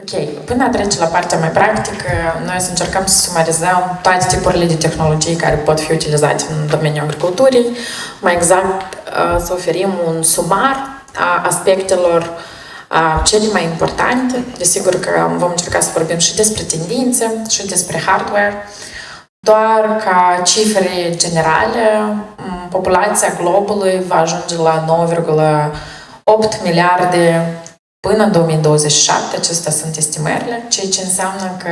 Ok, până a trece la partea mai practică, noi să încercăm să sumarizăm toate tipurile de tehnologii care pot fi utilizate în domeniul agriculturii, mai exact să oferim un sumar a aspectelor cele mai importante. Desigur că vom încerca să vorbim și despre tendințe și despre hardware. Doar ca cifre generale, populația globului va ajunge la 9,8 miliarde până în 2027, acestea sunt estimările, ceea ce înseamnă că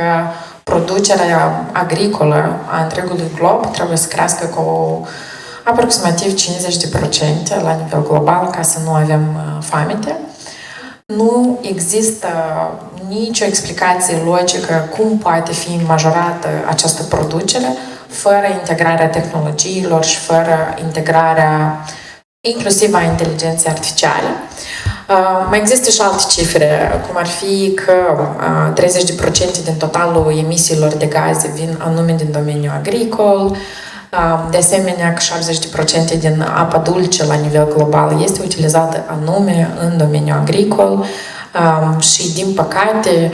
producerea agricolă a întregului glob trebuie să crească cu aproximativ 50% la nivel global ca să nu avem foamete. Nu există nicio explicație logică cum poate fi majorată această producere fără integrarea tehnologiilor și fără integrarea inclusiv a inteligenței artificiale. Mai există și alte cifre, cum ar fi că 30% din totalul emisiilor de gaze vin anume din domeniul agricol, de asemenea că 70% din apa dulce la nivel global este utilizată anume în domeniul agricol și, din păcate,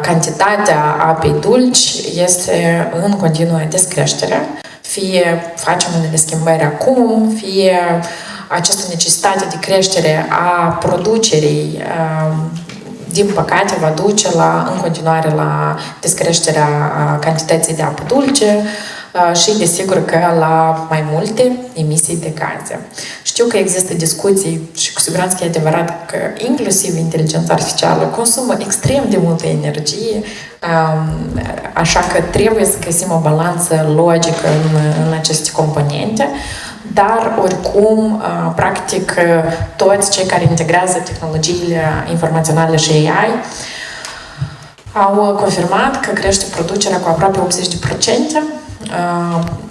cantitatea apei dulci este în continuă descreștere. Fie facem unele schimbări acum, fie această necesitate de creștere a producerii, din păcate, va duce în continuare la descreșterea cantității de apă dulce și, desigur, că la mai multe emisii de gaze. Știu că există discuții și cu siguranță că e adevărat că inclusiv inteligența artificială consumă extrem de multă energie, așa că trebuie să găsim o balanță logică în aceste componente. Dar, oricum, practic, toți cei care integrează tehnologiile informaționale și AI au confirmat că crește producerea cu aproape 80%,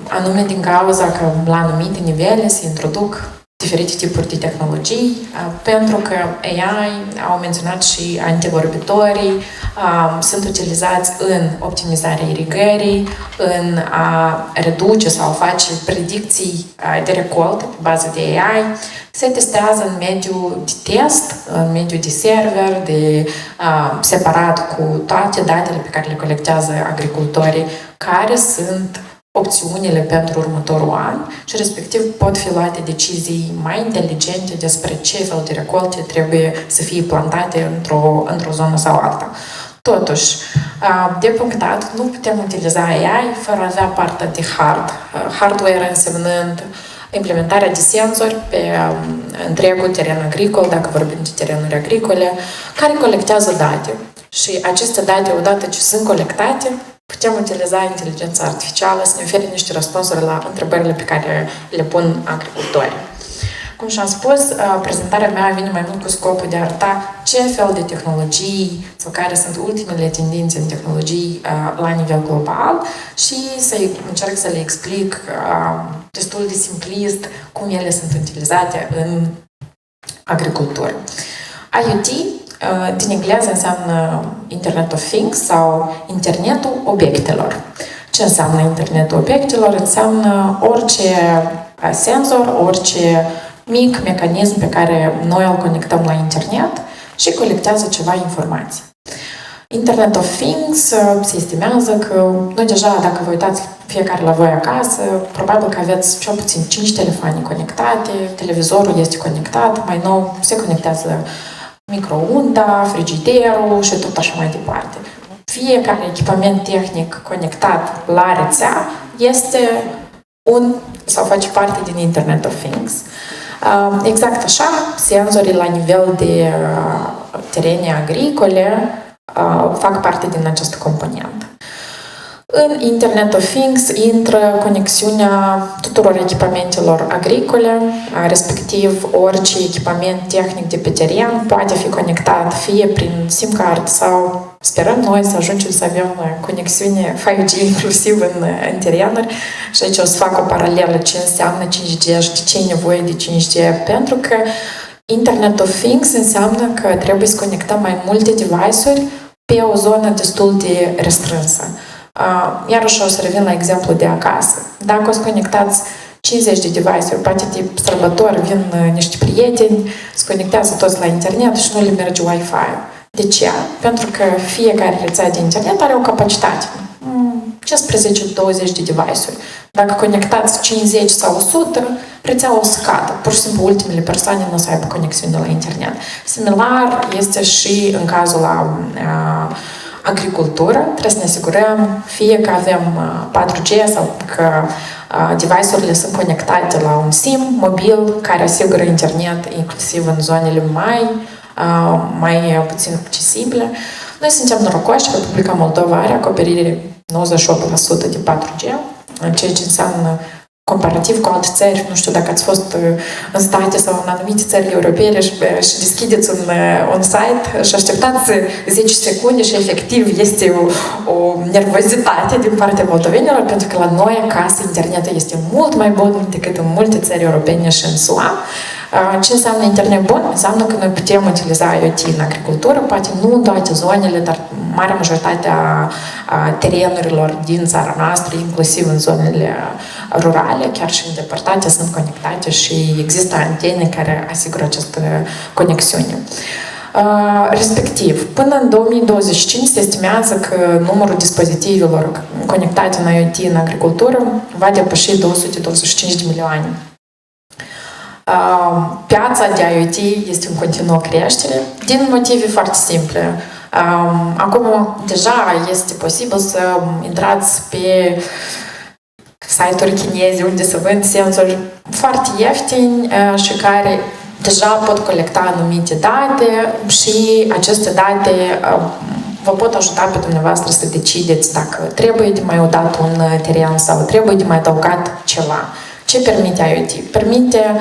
anume din cauza că la anumite nivele se introduc diferite tipuri de tehnologii, pentru că AI, au menționat și antevorbitorii, sunt utilizați în optimizarea irigării, în a reduce sau a face predicții de recoltă pe bază de AI. Se testează în mediul de test, în mediul de server, separat cu toate datele pe care le colectează agricultorii, care sunt opțiunile pentru următorul an și respectiv pot fi luate decizii mai inteligente despre ce fel de recolte trebuie să fie plantate într-o zonă sau alta. Totuși, de punctat, nu putem utiliza AI fără a avea partea de hardware însemnând implementarea de senzori pe întregul teren agricol, dacă vorbim de terenuri agricole, care colectează date. Și aceste date, odată ce sunt colectate, putem utiliza inteligența artificială să ne ofere niște răspunsuri la întrebările pe care le pun agricultorii. Cum și-am spus, prezentarea mea vine mai mult cu scopul de a arăta ce fel de tehnologii sau care sunt ultimele tendințe în tehnologii la nivel global și să încerc să le explic destul de simplist cum ele sunt utilizate în agricultură. IoT din engleză înseamnă Internet of Things sau Internetul obiectelor. Ce înseamnă Internetul obiectelor? Înseamnă orice senzor, orice mic mecanism pe care noi îl conectăm la internet și colectează ceva informații. Internet of Things se estimează că noi deja, dacă vă uitați fiecare la voi acasă, probabil că aveți cel puțin 5 telefoane conectate, televizorul este conectat, mai nou se conectează microunda, frigiderul și tot așa mai departe. Fiecare echipament tehnic conectat la rețea este sau face parte din Internet of Things. Exact așa, senzorii la nivel de terene agricole fac parte din această componentă. În Internet of Things intră conexiunea tuturor echipamentelor agricole, respectiv orice echipament tehnic de pe teren poate fi conectat fie prin SIM card sau sperăm noi să ajungem să avem conexiune 5G inclusiv în terenuri. Și aici o să fac o paralelă ce înseamnă 5G și de ce e nevoie de 5G, pentru că Internet of Things înseamnă că trebuie să conectăm mai multe device-uri pe o zonă destul de restrânsă. Iarăși o să revin la exemplu de acasă. Dacă o să conectați 50 de device-uri, poate de sărbători vin niște prieteni, se conectează toți la internet și nu le merge Wi-Fi. De ce? Pentru că fiecare rețea de internet are o capacitate. 15-20 de device-uri. Dacă conectați 50 sau 100, rețeaua o scadă. Pur și simplu, ultimele persoane nu o să aibă conexiune la internet. Similar este și în cazul la agricultură. Trebuie să ne asigurăm fie că avem 4G sau că device-urile sunt conectate la un SIM mobil care asigură internet inclusiv în zonele mai puțin accesibile. Noi suntem norocoși că Republica Moldova are acoperire 98% de 4G, ceea ce înseamnă comparativ cu alte țări. Nu știu dacă ați fost în state sau în anumite țări europene și deschideți un site și așteptați 10 secunde și efectiv este o nervozitate din partea moldovenilor, pentru că la noi acasă internetul este mult mai bun decât în multe țări europene și în SUA. Ce înseamnă internet bun? Înseamnă că noi putem utiliza IoT în agricultură, poate nu în toate zonele, dar marea majoritate a terenurilor din țara noastră, inclusiv în zonele rurale, chiar și îndepărtate, sunt conectate și există antene care asigură această conexiune. Respectiv, până în 2025 se estimează că numărul dispozitivelor conectate în IoT în agricultură va depăși 225 de milioane. Piața de IoT este în continuă creștere din motive foarte simple. Acum deja este posibil să intrați pe site-uri chineze unde se vând senzori foarte ieftini și care deja pot colecta anumite date și aceste date vă pot ajuta pe dumneavoastră să decideți dacă trebuie de mai udat un teren sau trebuie de mai adăugat ceva. Ce permite IoT? Permite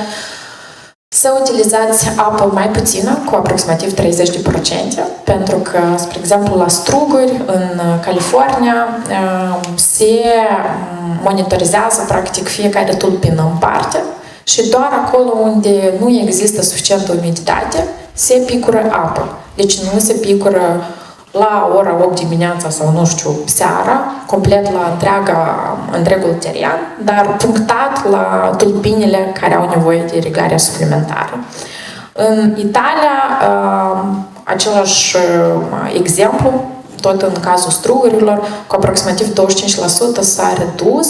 să utilizați apă mai puțină, cu aproximativ 30%, pentru că, spre exemplu, la struguri, în California, se monitorizează, practic, fiecare tulpină în parte și doar acolo unde nu există suficientă umiditate, se picură apă. Deci nu se picură la ora 8 dimineața sau, nu știu, seara, complet la întregul teren, dar punctat la tulpinile care au nevoie de irigare suplimentară. În Italia, același exemplu, tot în cazul strugurilor, cu aproximativ 25% s-a redus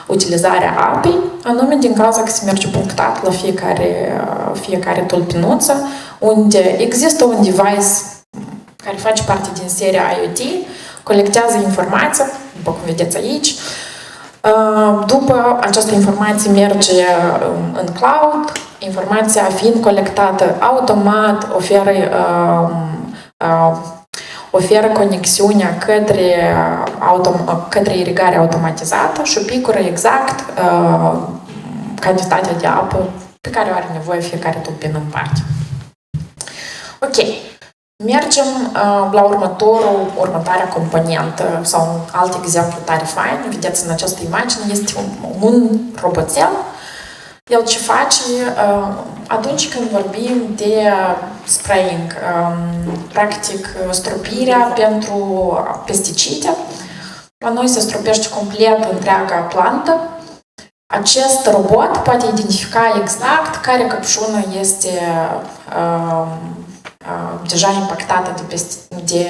utilizarea apei, anume din cauza că se merge punctat la fiecare tulpinuță, unde există un device care face parte din seria IoT, colectează informația, după cum vedeți aici. După această informație merge în cloud, informația fiind colectată automat, oferă conexiunea către irigare automatizată și picură exact cantitatea de apă pe care o are nevoie fiecare tulpină în parte. Ok. Mergem la următoarea componentă sau un alt exemplu tare fain. Vedeți în această imagine, este un roboțel. El ce face? Atunci când vorbim de spraying, practic stropirea pentru pesticide, la noi se stropește complet întreaga plantă. Acest robot poate identifica exact care căpșună este deja impactată de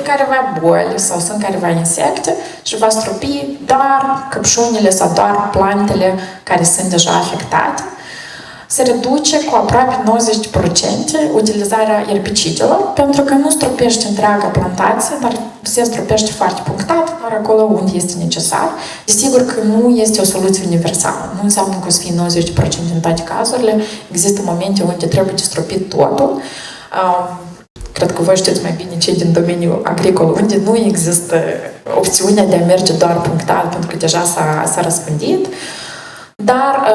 careva boli sau sunt careva insecte și va stropi doar căpșunile sau doar plantele care sunt deja afectate. Se reduce cu aproape 90% utilizarea erbicidelor, pentru că nu stropește întreaga plantație, dar se stropește foarte punctat, doar acolo unde este necesar. Desigur că nu este o soluție universală. Nu înseamnă că o să fie 90% în toate cazurile. Există momente unde trebuie stropit totul. Cred că voi știți mai bine cei din domeniul agricol, unde nu există opțiunea de a merge doar punctat, pentru că deja s-a răspândit. Dar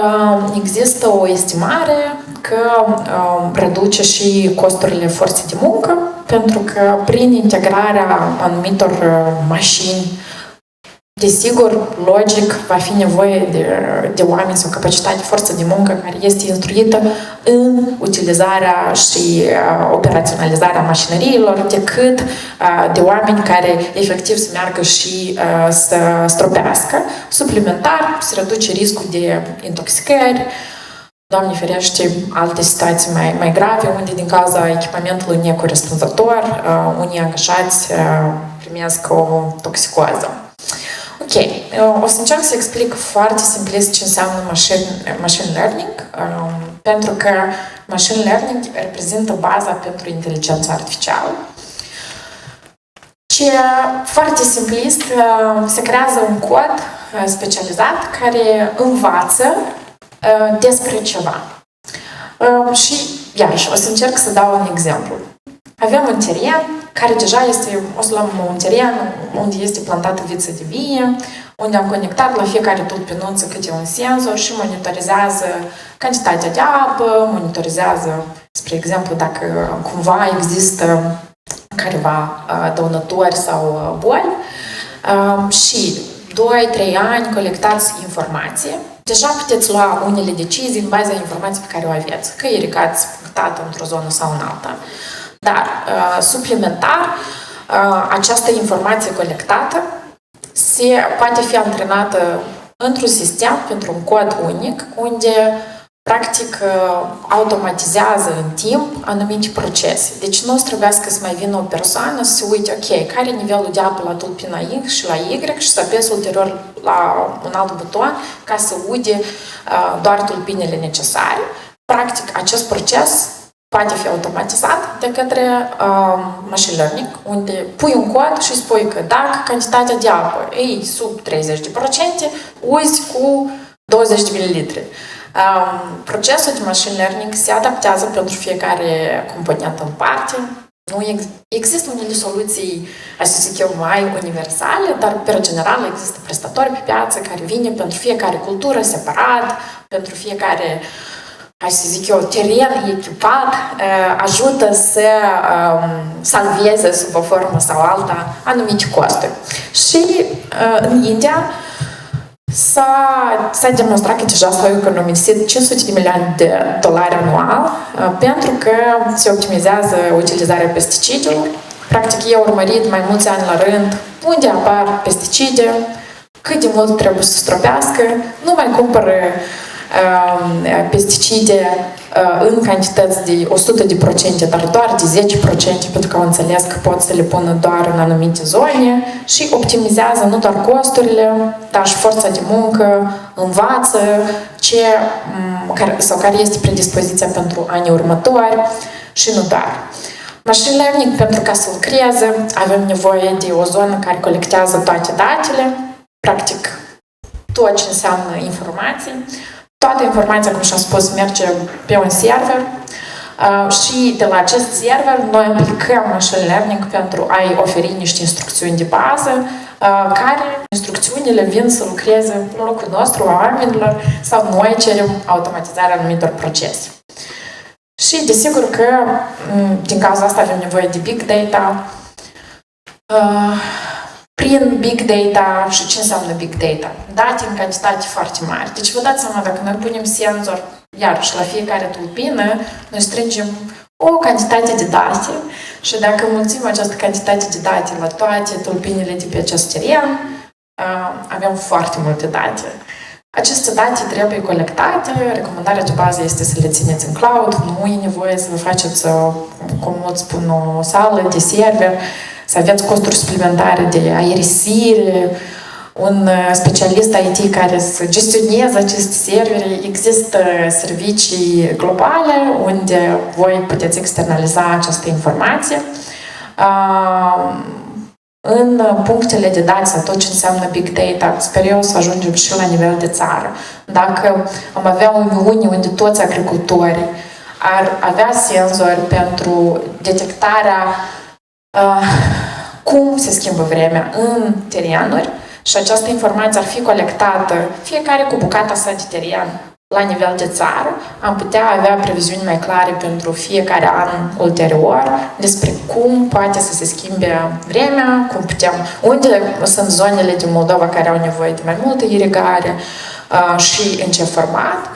există o estimare că reduce și costurile forței de muncă, pentru că prin integrarea anumitor mașini, desigur, logic, va fi nevoie de oameni sau capacitate de forță de muncă care este instruită în utilizarea și operaționalizarea mașinăriilor decât de oameni care efectiv să meargă și să stropească. Suplimentar, se reduce riscul de intoxicări, Doamne ferește, alte situații mai grave, unde din cauza echipamentului necorespunzător, unii angajați primesc o toxicoză. Ok, o să încerc să explic foarte simplist ce înseamnă machine learning, pentru că machine learning reprezintă baza pentru inteligența artificială. Ce foarte simplist se creează un cod specializat care învață despre ceva. Și, iarăși, o să încerc să dau un exemplu. Avem un teren care deja este, o să luăm un teren unde este plantată viță de vie, unde am conectat la fiecare tulpinuță câte un senzor și monitorizează cantitatea de apă, monitorizează, spre exemplu, dacă cumva există careva dăunători sau boli și 2-3 ani colectați informație. Deja puteți lua unele decizii în baza informației pe care o aveți, că irigați punctată într-o zonă sau în alta. Dar, suplimentar, această informație colectată poate fi antrenată într-un sistem, pentru un cod unic, unde practic automatizează în timp anumite procese. Deci nu trebuiască să mai vină o persoană să se uite, ok, care e nivelul de apă la tulpina X și la Y și să apese ulterior la un alt buton ca să uite doar tulpinele necesare. Practic, acest proces poate fi automatizat de către machine learning, unde pui un cod și spui că dacă cantitatea de apă e sub 30%, uzi cu 20 de ml. Procesul de machine learning se adaptează pentru fiecare componentă în parte. Nu există unele soluții, aș zic eu, mai universale, dar, pe general, există prestatori pe piață care vine pentru fiecare cultură separat, pentru fiecare, aș zic eu, teren echipat, ajută să salveze sub o formă sau alta anumite costuri. Și în India s-a demonstrat că deja s-au economisit 500 de milioane de dolari anual pentru că se optimizează utilizarea pesticidelor. Practic, e urmărit mai mulți ani la rând unde apar pesticide, cât de mult trebuie să stropească, nu mai cumpără pesticide în cantități de 100%, dar doar de 10%, pentru că au înțeles că pot să le pună doar în anumite zone și optimizează nu doar costurile, dar și forța de muncă, învață care este predispoziția pentru anii următori și nu doar. Machine learning, pentru ca să lucreze, avem nevoie de o zonă care colectează toate datele, practic tot ce înseamnă informații. Toată informația, cum și-am spus, merge pe un server și de la acest server noi aplicăm machine learning pentru a-i oferi niște instrucțiuni de bază care instrucțiunile vin să lucreze în locul nostru, a oamenilor, sau noi cerem automatizarea anumitor procese. Și desigur că din cauza asta avem nevoie de big data. Prin big data, și ce înseamnă big data? Date în cantitate foarte mari. Deci vă dați seama, dacă noi punem senzor, iarăși la fiecare tulpină, noi strângem o cantitate de date și dacă mulțim această cantitate de date la toate tulpinele de pe acest teren, avem foarte multe date. Aceste date trebuie colectate, recomandarea de bază este să le țineți în cloud, nu e nevoie să vă faceți, cum mulți spun, o sală de server, să aveți costuri suplimentare de aerisire, un specialist IT care să gestioneze aceste servere. Există servicii globale unde voi puteți externaliza această informație. În punctele de date sau tot ce înseamnă big data, sper eu să ajungem și la nivel de țară. Dacă am avea o uniune unde toți agricultorii ar avea senzori pentru detectarea cum se schimbă vremea în terenuri și această informație ar fi colectată fiecare cu bucata sa de teren la nivel de țară, am putea avea previziuni mai clare pentru fiecare an ulterior despre cum poate să se schimbe vremea, unde sunt zonele din Moldova care au nevoie de mai multă irigare și în ce format.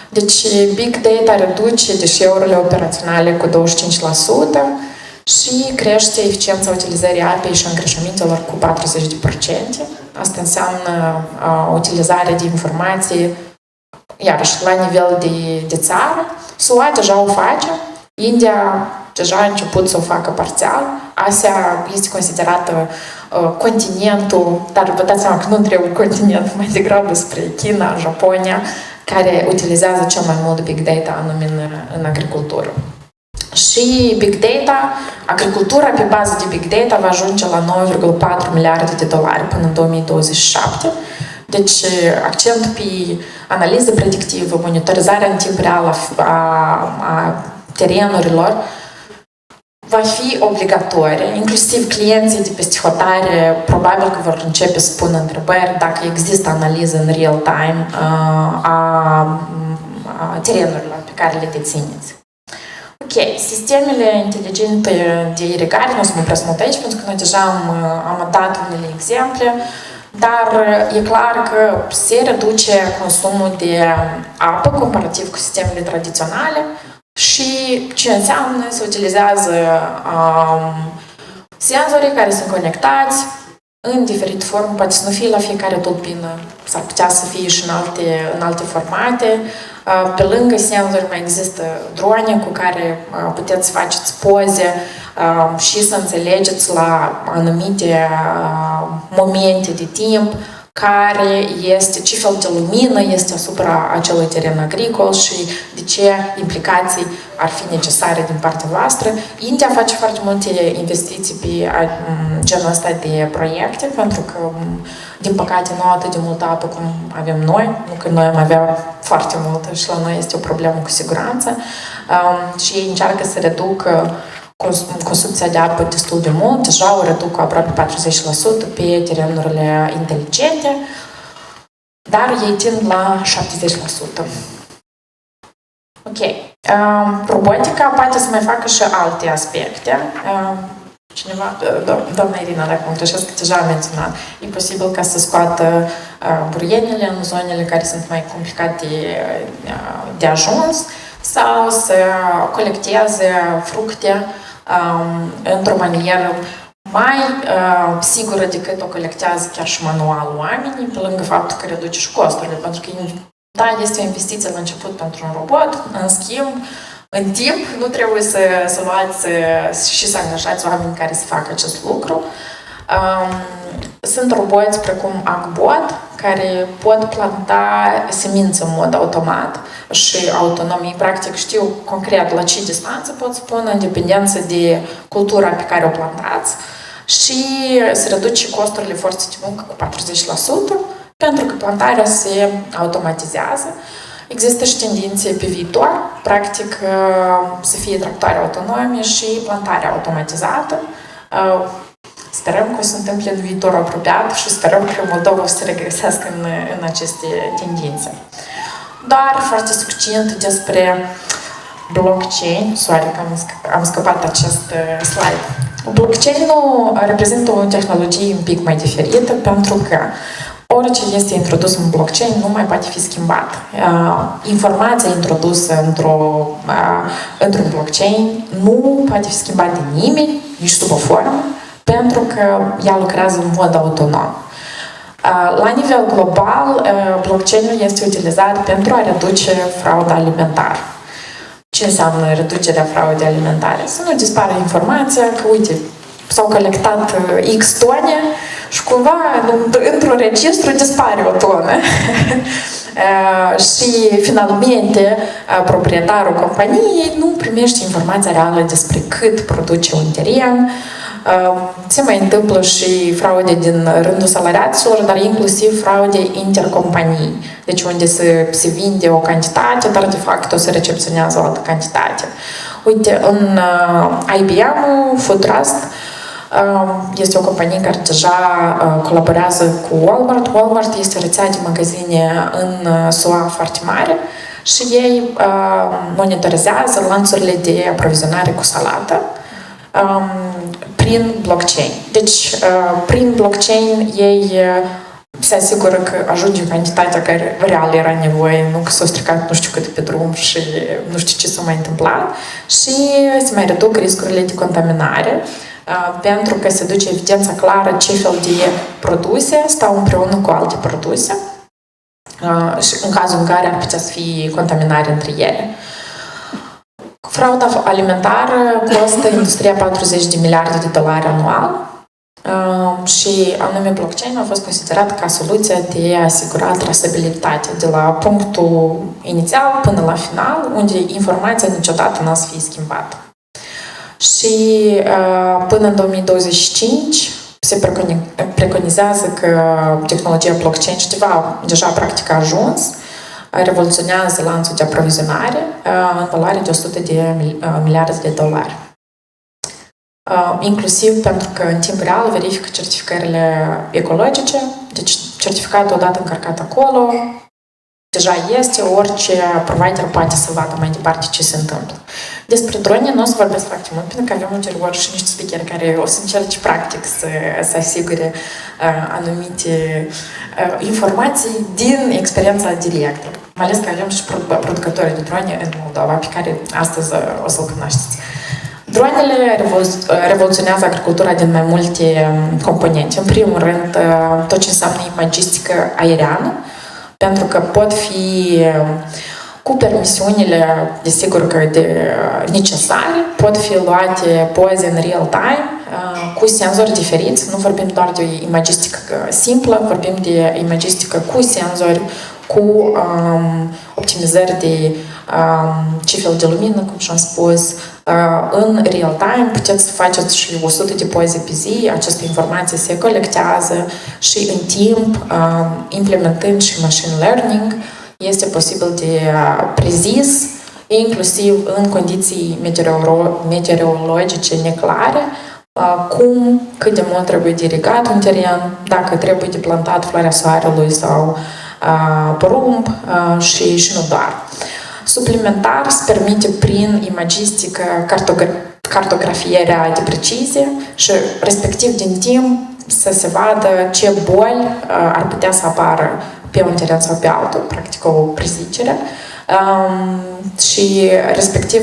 Deci big data reduce deșeurile operaționale cu 25%, și crește eficiența utilizării apei și îngrășămintelor cu 40%. Asta înseamnă utilizarea de informații iarăși, la nivel de țară. SUA deja o face, India deja a început să o facă parțial. Asia este considerată continentul, dar vă dați seama că nu trebuie continent, mai degrabă spre China, Japonia, care utilizează cel mai mult Big Data anume în agricultură. Și Big Data, agricultura pe bază de Big Data va ajunge la 9,4 miliarde de dolari până în 2027. Deci accent pe analiză predictivă, monitorizarea în timp real a terenurilor va fi obligatorie. Inclusiv clienții de peste hotare probabil că vor începe să pună întrebări dacă există analiză în real time a terenurilor pe care le dețineți. Ok, sistemele inteligente de irigare, nu o să mă opresc mult aici, pentru că noi deja am dat unele exemple, dar e clar că se reduce consumul de apă comparativ cu sistemele tradiționale și ce înseamnă se utilizează senzorii care sunt conectați în diferite forme, poate să nu fie la fiecare turbină, s-ar putea să fie și în alte formate. Pe lângă senzori mai există drone cu care puteți să faceți poze și să înțelegeți la anumite momente de timp care este, ce fel de lumină este asupra acelui teren agricol și de ce implicații ar fi necesare din partea voastră. India face foarte multe investiții pe genul ăsta de proiecte, pentru că, din păcate, nu au atât de multă apă cum avem noi, nu că noi am avea foarte multă și la noi este o problemă cu siguranță. Și ei încearcă să reducă consumția de apă destul de mult, deja o reduc cu aproape 40% pe terenurile inteligente, dar ei tind la 70%. Ok. Robotica poate să mai facă și alte aspecte. Cineva, doamna Irina, dacă mă greșesc, deja a menționat, e posibil ca să scoată buruienile în zonele care sunt mai complicate de ajuns sau să colecteze fructe într-o manieră mai sigură decât o colectează chiar și manual oamenii, pe lângă faptul că reduce și costurile, pentru că da, este o investiție la început pentru un robot, în schimb, în timp, nu trebuie să luați și să angajați oameni care să facă acest lucru. Sunt roboți precum AgBot, care pot planta semințe în mod automat și autonomii. Practic știu concret la ce distanță pot să pun, în dependență de cultura pe care o plantați și se reduce costurile forței de muncă cu 40%, pentru că plantarea se automatizează. Există și tendințe pe viitor, practic să fie tractoare autonome și plantarea automatizată. Sperăm că o să se întâmple în viitor apropiat și sperăm că Moldova o să se regresească în aceste tendințe. Doar foarte succint despre blockchain. Sorry că am scăpat acest slide. Blockchain-ul reprezintă o tehnologie un pic mai diferită pentru că orice este introdus în blockchain nu mai poate fi schimbat. Informația introdusă într-un blockchain nu poate fi schimbată de nimeni, nici sub o formă, pentru că ea lucrează în mod autonom. La nivel global, blockchain-ul este utilizat pentru a reduce frauda alimentară. Ce înseamnă reducerea fraudei alimentare? Să nu dispară informația că, uite, s-au colectat X tone și cumva într-un registru dispare o tonă. Și finalmente proprietarul companiei nu primește informația reală despre cât produce un teren. Se mai întâmplă și fraude din rândul salariaților, dar inclusiv fraude intercompanii. Deci unde se vinde o cantitate, dar de fapt o să recepționează o altă cantitate. Uite, în IBM, Food Trust, este o companie care deja colaborează cu Walmart. Walmart este o rețea de magazine în SUA foarte mare și ei monitorizează lanțurile de aprovizionare cu salată prin blockchain. Deci, prin blockchain ei se asigură că ajunge cantitatea care real era nevoie, nu că s-a stricat nu știu cât pe drum și nu știu ce s-a mai întâmplat și se mai reduc riscurile de contaminare pentru că se duce evidența clară ce fel de produse stau împreună cu alte produse și în cazul în care ar putea să fie contaminare între ele. Frauda alimentară costă industria 40 de miliarde de dolari anual și anume blockchain a fost considerat ca soluția de a asigura trasabilitatea de la punctul inițial până la final, unde informația niciodată nu o să fie schimbată. Și până în 2025 se preconizează că tehnologia blockchain știva deja practic a ajuns, revoluționează lanțul de aprovizionare în valoare de 100 de miliarde de dolari. Inclusiv pentru că în timp real verifică certificările ecologice, deci certificatul odată încărcat acolo, deja este, orice provider poate să vadă mai departe ce se întâmplă. Despre drone nu o să vorbesc foarte mult, pentru că avem ulterior și niște speakeri care o să încerce practic să asigure anumite informații din experiența directă. Mai ales că avem și producători de drone în Moldova, pe care astăzi o să-l cunoașteți. Dronele revoluționează agricultura din mai multe componente. În primul rând, tot ce înseamnă imagistică aeriană, pentru că pot fi cu permisiunile, desigur că necesare, pot fi luate poze în real time, cu senzori diferiți. Nu vorbim doar de imagistică simplă, vorbim de imagistică cu senzori, cu optimizări de cifre de lumină, cum și-am spus. În real time puteți să faceți și 100 de poze pe zi, aceste informații se colectează și în timp, implementând și machine learning, este posibil de prezis, inclusiv în condiții meteorologice neclare, cât de mult trebuie de irigat un teren, dacă trebuie de plantat floarea soarelui sau porumb și nu doar. Suplimentar se permite prin imagistică cartografierea de precizie și respectiv din timp să se vadă ce boli ar putea să apară pe un teren sau pe altul, practic o prezicere, și respectiv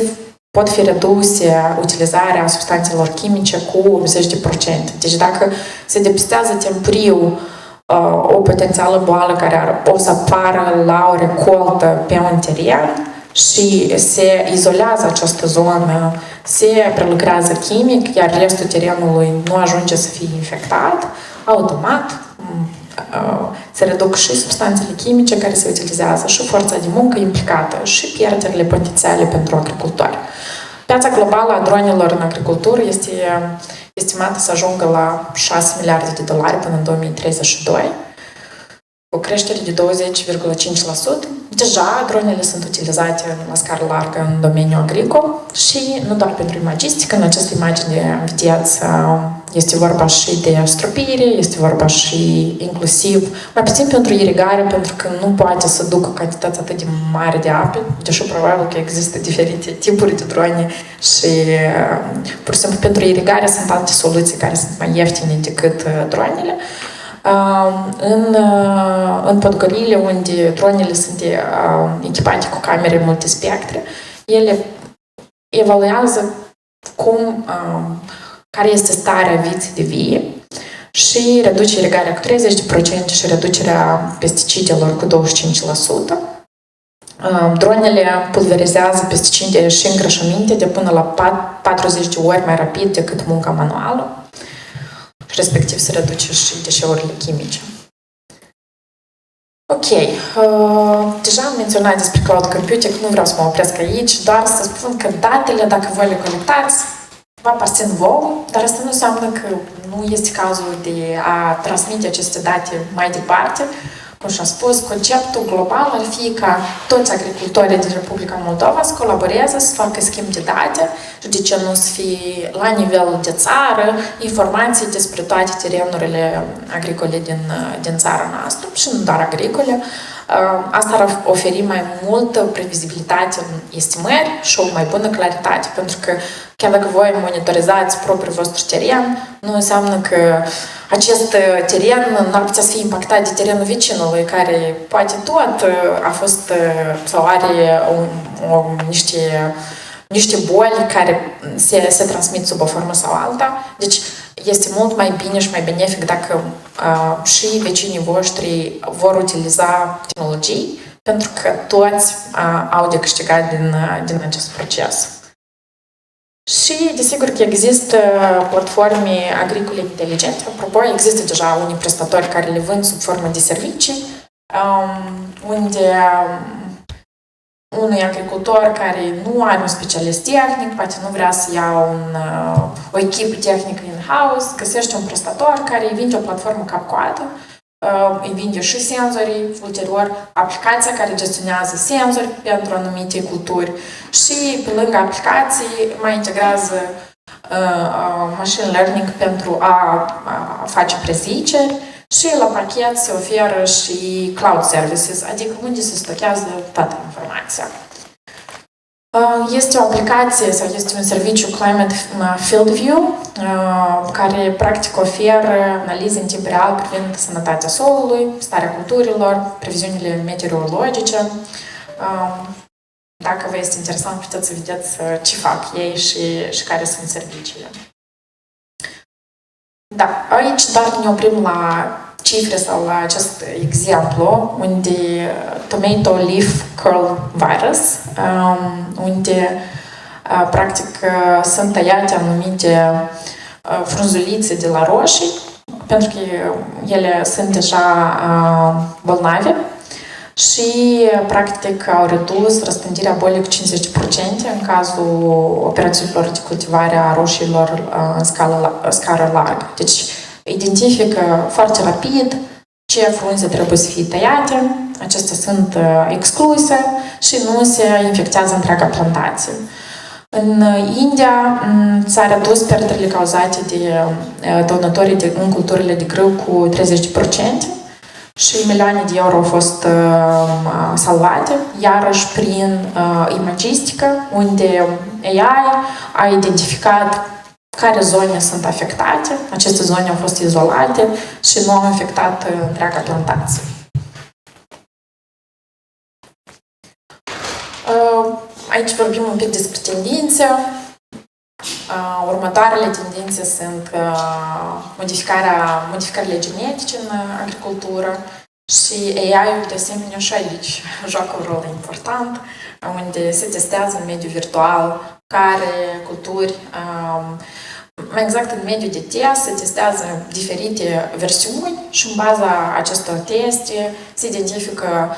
pot fi reduse utilizarea substanțelor chimice cu 80%. Deci dacă se depistează timpuriu o potențială boală care o să apară la o recoltă pe un teren și se izolează această zonă, se prelucrează chimic, iar restul terenului nu ajunge să fie infectat, automat se reduc și substanțele chimice care se utilizează, și forța de muncă implicată, și pierderile potențiale pentru agricultori. Piața globală a dronelor în agricultură este estimată să ajungă la 6 miliarde de dolari până în 2032, o creștere de 20,5%. Deja, dronele sunt utilizate la scară largă în domeniul agricol și nu doar pentru imagistică. În această imagine vedeți, este vorba și de stropire, este vorba și inclusiv, mai puțin pentru irigare, pentru că nu poate să ducă cantități atât de mari de apă, deși probabil că există diferite tipuri de drone și, pur și simplu, pentru irigare sunt alte soluții care sunt mai ieftine decât dronele. În pădugăriile unde dronele sunt echipate cu camere multispectre, ele evaluează care este starea vieții de vie și reduce irigarea cu 30% și reducerea pesticidelor cu 25%. Dronele pulverizează pesticide și îngrășăminte de până la 40 de ori mai rapid decât munca manuală. Și respectiv se reduce și deșeurile chimice. Ok, deja am menționat despre cloud computing, nu vreau să mă opresc aici, doar să spun că datele, dacă voi le colectați, vă aparțin vouă, dar asta nu înseamnă că nu este cazul de a transmite aceste date mai departe. Cum și-am spus, conceptul global ar fi ca toți agricultorii din Republica Moldova să colaboreze, să facă schimb de date și de ce nu să fie la nivel de țară informații despre toate terenurile agricole din țara noastră și nu doar agricole. Asta ar oferi mai multă previzibilitate în estimări și o mai bună claritate, pentru că chiar dacă voi monitorizați propriul vostru teren, nu înseamnă că acest teren n-ar putea să fie impactat de terenul vecinului, care poate tot a fost sau are niște boli care se transmit sub o formă sau alta. Deci este mult mai bine și mai benefic dacă și vecinii voștri vor utiliza tehnologii, pentru că toți au de câștigat din acest proces. Și, desigur, că există platforme agricole inteligente. Apropo, există deja unii prestatori care le vând sub formă de servicii, unde unui agricultor care nu are un specialist tehnic, poate nu vrea să ia o echipă tehnică in-house, găsește un prestator care îi vinde o platformă cap-coadă, îi vinde și senzorii, ulterior aplicația care gestionează senzori pentru anumite culturi și pe lângă aplicații mai integrează machine learning pentru a face preziceri și la pachet se oferă și cloud services, adică unde se stochează toată informația. Este o aplicație sau este un serviciu Climate Field View care practic oferă analize în timp real privind sănătatea solului, starea culturilor, previziunile meteorologice. Dacă vă este interesant, puteți să vedeți ce fac ei și care sunt serviciile. Da, aici doar ne oprim la cifre sau la acest exemplu, unde Tomato Leaf Curl Virus, unde practic sunt tăiate anumite frunzulițe de la roșii, pentru că ele sunt deja bolnave și practic au redus răspândirea bolii cu 50% în cazul operațiunilor de cultivare a roșiilor în scară largă. Deci identifică foarte rapid ce frunze trebuie să fie tăiate, acestea sunt excluse și nu se infectează întreaga plantație. În India s-a redus pierderile cauzate de dăunătorii în culturile de grâu cu 30% și milioane de euro au fost salvate, iarăși prin imagistică, unde AI a identificat care zone sunt afectate. Aceste zone au fost izolate și nu au infectat întreaga plantație. Aici vorbim un pic despre tendințe. Următoarele tendințe sunt modificările genetice în agricultură și AI-ul de asemenea și aici joacă un rol important, unde se testează în mediul virtual care culturi, mai exact în mediul de test, se testează diferite versiuni și în baza acestor teste se identifică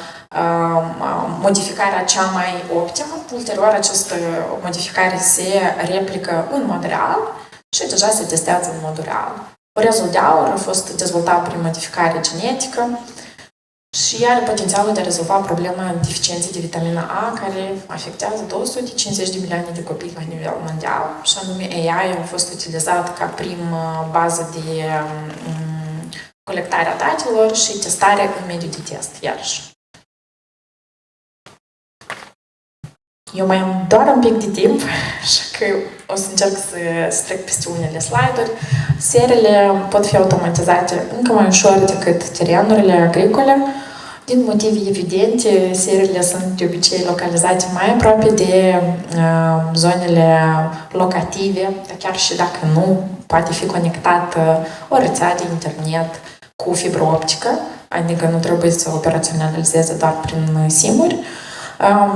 modificarea cea mai optimă. Ulterior, această modificare se replică în mod real și deja se testează în mod real. Orezul de aur a fost dezvoltat prin modificare genetică și are potențialul de a rezolva problema deficienței de vitamina A, care afectează 250 de milioane de copii la nivel mondial. Și anume AI a fost utilizat ca primă bază de colectare a datelor și testare în mediul de test, iarăși. Eu mai am doar un pic de timp, așa că o să încerc să trec peste unele slide-uri. Seriile pot fi automatizate încă mai ușor decât terenurile agricole. Din motive evidente, seriile sunt de obicei localizate mai aproape de zonele locative, dar chiar și dacă nu, poate fi conectată o rețea de internet cu fibră optică, adică nu trebuie să operaționalizeze doar prin SIM-uri.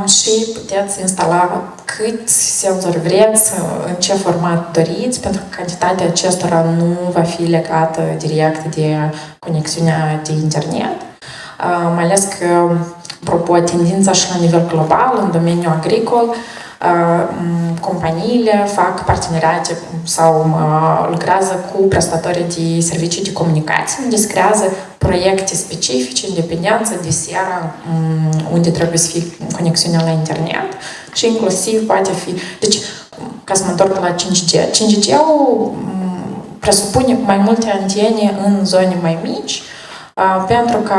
Și puteți instala cât senzori vreți, în ce format doriți, pentru că cantitatea acestora nu va fi legată direct de conexiunea de internet. Mai ales că, apropo, tendința și la nivel global, în domeniul agricol, companiile fac parteneriate sau lucrează cu prestatorii de servicii de comunicație, unde se creează proiecte specifice, independență de seara, unde trebuie să fie conexiunea la internet și inclusiv poate fi... Deci, ca să mă întorc la 5G, 5G-ul presupune mai multe antene în zone mai mici, pentru că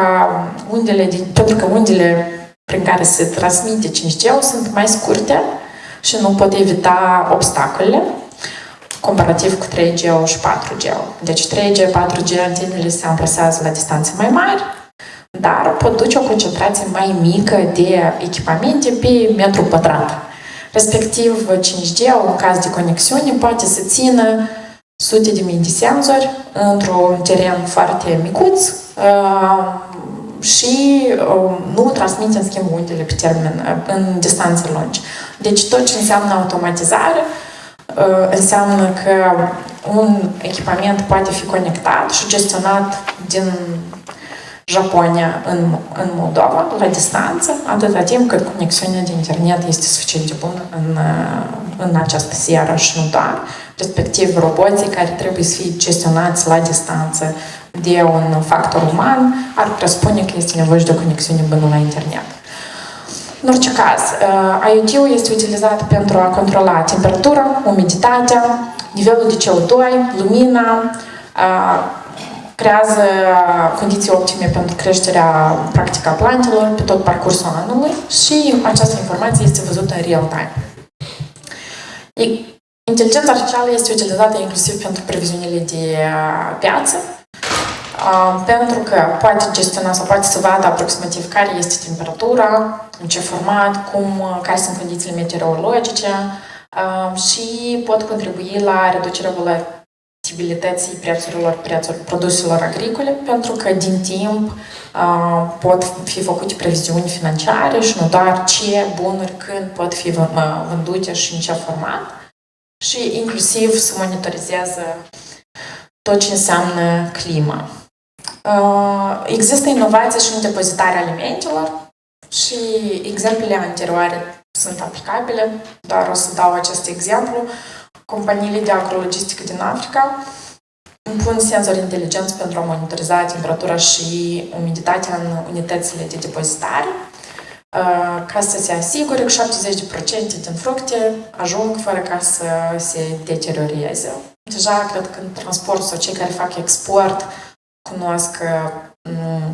undele prin care se transmite 5G-ul sunt mai scurte și nu pot evita obstacolele, comparativ cu 3G-ul și 4G-ul. Deci 3G, 4G, antenele se amplasează la distanțe mai mari, dar pot duce o concentrație mai mică de echipamente pe metru pătrat. Respectiv, 5G-ul, în caz de conexiune, poate să țină sute de mii de senzori într-un teren foarte micuț și nu transmite în schimb undele pe termen, în distanțe lungi. Deci tot ce înseamnă automatizare înseamnă că un echipament poate fi conectat și gestionat din Japonia în Moldova, la distanță, atâta timp cât conexiunea de internet este suficient de bună în această seară și nu doar, respectiv roboții care trebuie să fie gestionați la distanță de un factor uman, ar presupune că este nevoie de o conexiune bună la internet. În orice caz, IoT-ul este utilizat pentru a controla temperatura, umiditatea, nivelul de CO2, lumina, creează condiții optime pentru creșterea practică a plantelor pe tot parcursul anului și această informație este văzută în real-time. Inteligența artificială este utilizată inclusiv pentru previziunile de piață, pentru că poate gestiona sau poate să vadă aproximativ care este temperatura, în ce format, care sunt condițiile meteorologice și pot contribui la reducerea volatilității prețurilor produselor agricole, pentru că din timp pot fi făcute previziuni financiare și nu doar ce bunuri când pot fi vândute și în ce format. Și inclusiv să monitorizeze tot ce înseamnă clima. Există inovații și în depozitarea alimentelor și exemplele anterioare sunt aplicabile, dar o să dau acest exemplu. Companiile de agrologistică din Africa pun senzori inteligenți pentru a monitoriza temperatura și umiditatea în unitățile de depozitare, ca să se asigure că 70% din fructe ajung fără ca să se deterioreze. Deja, cred că în transport sau cei care fac export cunosc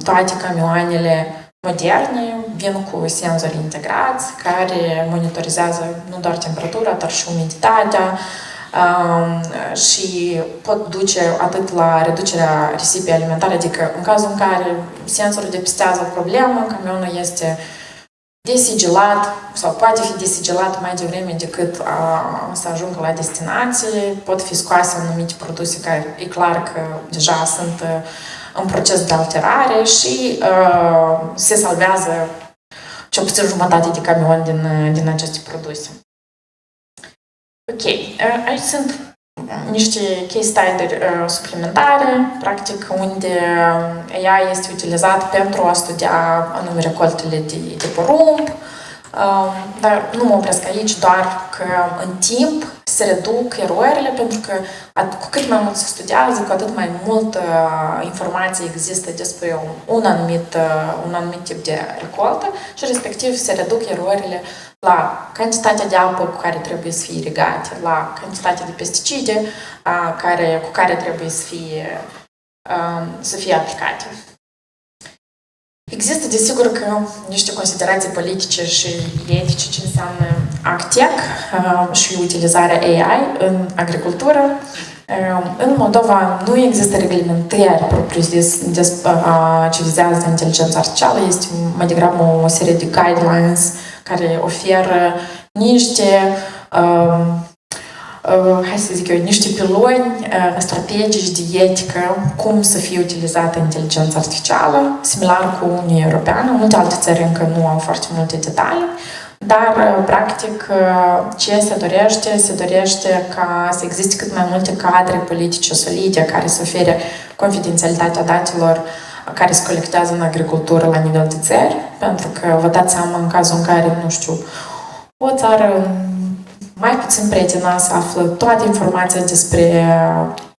toate camioanele moderne, vin cu senzori integrați care monitorizează nu doar temperatura, dar și umiditatea și pot duce atât la reducerea risipei alimentare, adică în cazul în care senzorul depistează o problemă, camionul este desigilat sau poate fi desigilat mai devreme decât să ajungă la destinație, pot fi scoase anumite produse care e clar că deja sunt în proces de alterare și se salvează cel puțin jumătate de camion din aceste produse. Ok, aici sunt niște case study suplimentare, practic unde AI este utilizat pentru a studia anume recoltele de porumb, dar nu mă opresc aici, doar că în timp se reduc erorile, pentru că cu cât mai mult se studiază, cu atât mai multă informație există despre un anumit tip de recoltă și respectiv se reduc erorile la cantitatea de apă cu care trebuie să fie irigate, la cantitatea de pesticide cu care trebuie să fie aplicate. Există, desigur, că niște considerații politice și etice ce înseamnă AgTech și utilizarea AI în agricultură. În Moldova nu există reglementări propriu-zis ce vizează inteligența artificială, este mai degrabă o serie de guidelines care oferă niște niște piloni strategici de etică, cum să fie utilizată inteligența artificială, similar cu Uniunea Europeană. Multe alte țări încă nu au foarte multe detalii, dar, practic, ce se dorește? Se dorește ca să existe cât mai multe cadre politice solide care să ofere confidențialitatea datelor care se colectează în agricultură la nivel de țări, pentru că vă dați seama în cazul în care, nu știu, o țară mai puțin prietenoasă află toată informația despre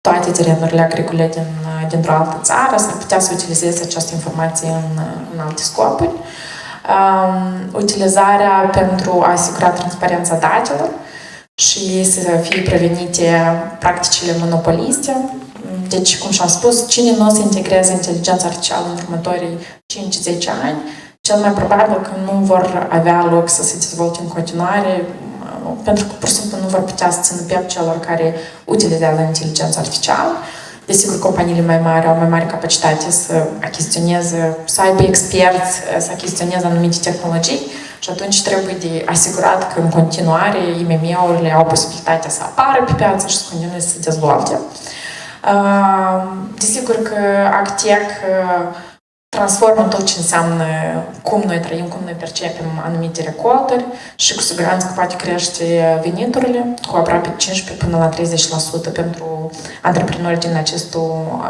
toate terenurile agricole dintr-o altă țară, s-ar putea să utilizeze această informație în alte scopuri. Utilizarea pentru a asigura transparența datelor și să fie prevenite practicile monopoliste. Deci, cum și-am spus, cine nu o să integreze inteligența artificială în următorii 5-10 ani, cel mai probabil că nu vor avea loc să se dezvolte în continuare, pentru că pur și simplu nu vor putea să țină piept celor care utilizează inteligența artificială. Desigur, companiile mai mari au mai mare capacitate să achiziționeze, să aibă experți, să achiziționeze anumite tehnologii, și atunci trebuie de asigurat că în continuare IMM-urile au posibilitatea să apară pe piață și să continue să se dezvolte. Desigur că Actec transformă tot ce înseamnă cum noi trăim, cum noi percepem anumite recoltări și cu siguranță că poate crește veniturile cu aproape 15 până la 30% pentru antreprenori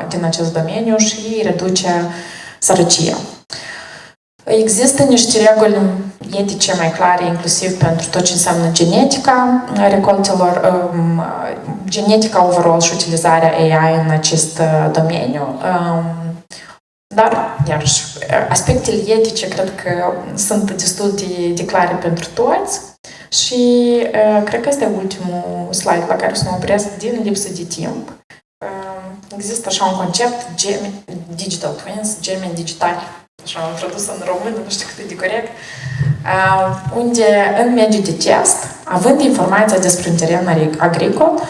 din acest domeniu și reduce sărăcia. Există niște reguli etice mai clare, inclusiv pentru tot ce înseamnă genetica recoltelor, genetica overall și utilizarea AI în acest domeniu. Dar, iarăși, aspectele etice cred că sunt destul de clare pentru toți și cred că este ultimul slide la care o să mă opresc din lipsă de timp. Există așa un concept, digital twins, gemeni digitali, așa am tradus în română, nu știu cât e de corect, unde în mediul de test, având informația despre un teren agricol,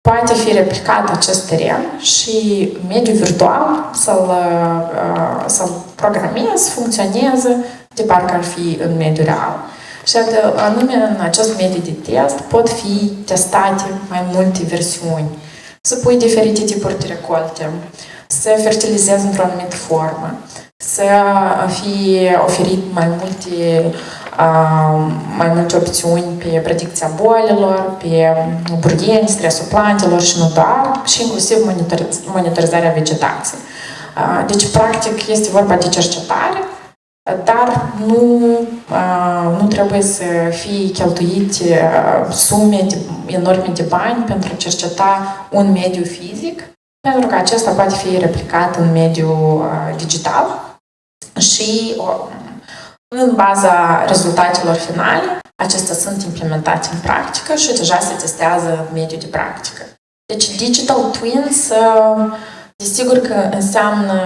poate fi replicat acest teren și mediul virtual să-l programeze, să funcționeze de parcă ar fi în mediul real. Și anume în acest mediu de test pot fi testate mai multe versiuni, să pui diferite tipuri de recolte, să fertilizezi într-o anumită formă, să fie oferit mai multe opțiuni pe predicția bolilor, pe burgheni, stresul plantelor și nu doar, și inclusiv monitorizarea vegetației. Deci, practic, este vorba de cercetare, dar nu trebuie să fie cheltuite sume enorme de bani pentru a cerceta un mediu fizic, pentru că acesta poate fi replicat în mediul digital și în baza rezultatelor finale, acestea sunt implementate în practică și deja se testează în mediul de practică. Deci Digital Twins, desigur că înseamnă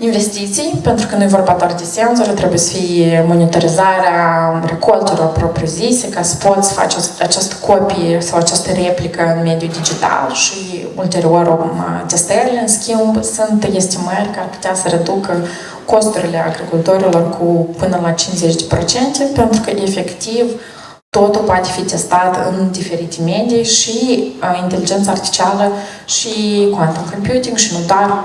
investiții, pentru că nu e vorba doar de senzori, trebuie să fie monitorizarea recoltelor propriu-zise, ca să poți face această copie sau această replică în mediul digital și ulterior testările. În schimb, sunt estimări care ar putea să reducă costurile agricultorilor cu până la 50%, pentru că efectiv totul poate fi testat în diferite medii și inteligența artificială și quantum computing și nu doar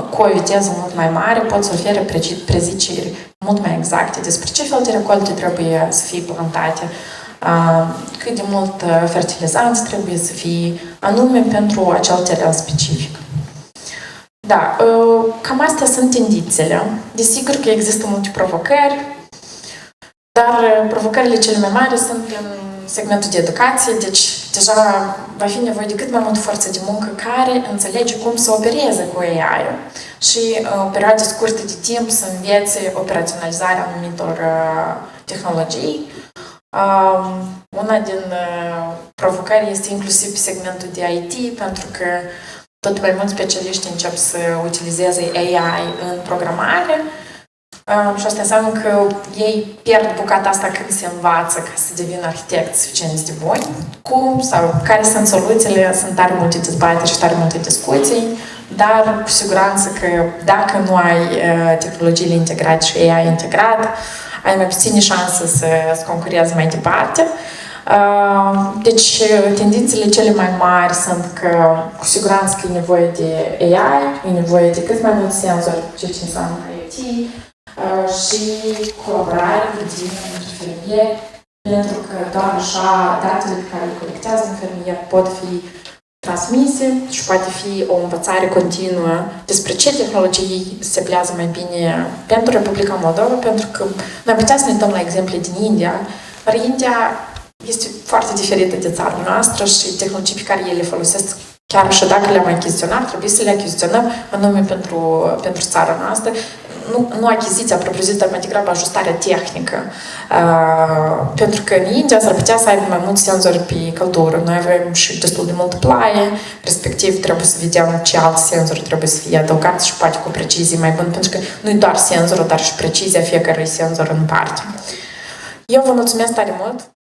cu o viteză mult mai mare pot să ofere preziceri mult mai exacte despre ce fel de recolte trebuie să fie plantate, cât de mult fertilizanți trebuie să fie anume pentru acel teren specific. Da, cam astea sunt tendințele. Desigur că există multe provocări, dar provocările cele mai mari sunt în segmentul de educație, deci deja va fi nevoie de cât mai multă forță de muncă care înțelege cum să opereze cu AI-ul și în perioade scurte de timp să învețe operaționalizarea anumitor tehnologii. Una din provocări este inclusiv pe segmentul de IT, pentru că tot mai mulți specialiști încep să utilizeze AI în programare. Și asta înseamnă că ei pierd bucata asta când se învață ca să devină arhitecți suficienți de buni. Cum sau care sunt soluțiile? Sunt tare multe dezbateri și tare multe discuții, dar cu siguranță că dacă nu ai tehnologiile integrate și AI integrat, ai mai puține șanse să concurezi mai departe. Deci, tendințele cele mai mari sunt că cu siguranță că e nevoie de AI, e nevoie de cât mai mulți senzori, ceea ce înseamnă IoT, și colaborare cu fermieri, pentru că doar așa datele pe care le colectează un fermier pot fi transmise și poate fi o învățare continuă despre ce tehnologii se plează mai bine pentru Republica Moldova, pentru că noi putem să ne dăm la exemple din India, dar India este foarte diferită de țara noastră și tehnologii pe care ele le folosesc, chiar și dacă le-am achiziționat, trebuie să le achiziționăm anume pentru țara noastră. Nu achiziția propriu-zisă, dar mai degrabă ajustarea tehnică. Pentru că în India s-ar putea să aibă mai mulți senzori pe căldură. Noi avem și destul de multă ploaie, respectiv trebuie să vedem ce alți senzori trebuie să fie adăugați și poate cu precizie mai bună, pentru că nu e doar senzorul, dar și precizia fiecărui senzor în parte. Eu vă mulțumesc tare mult!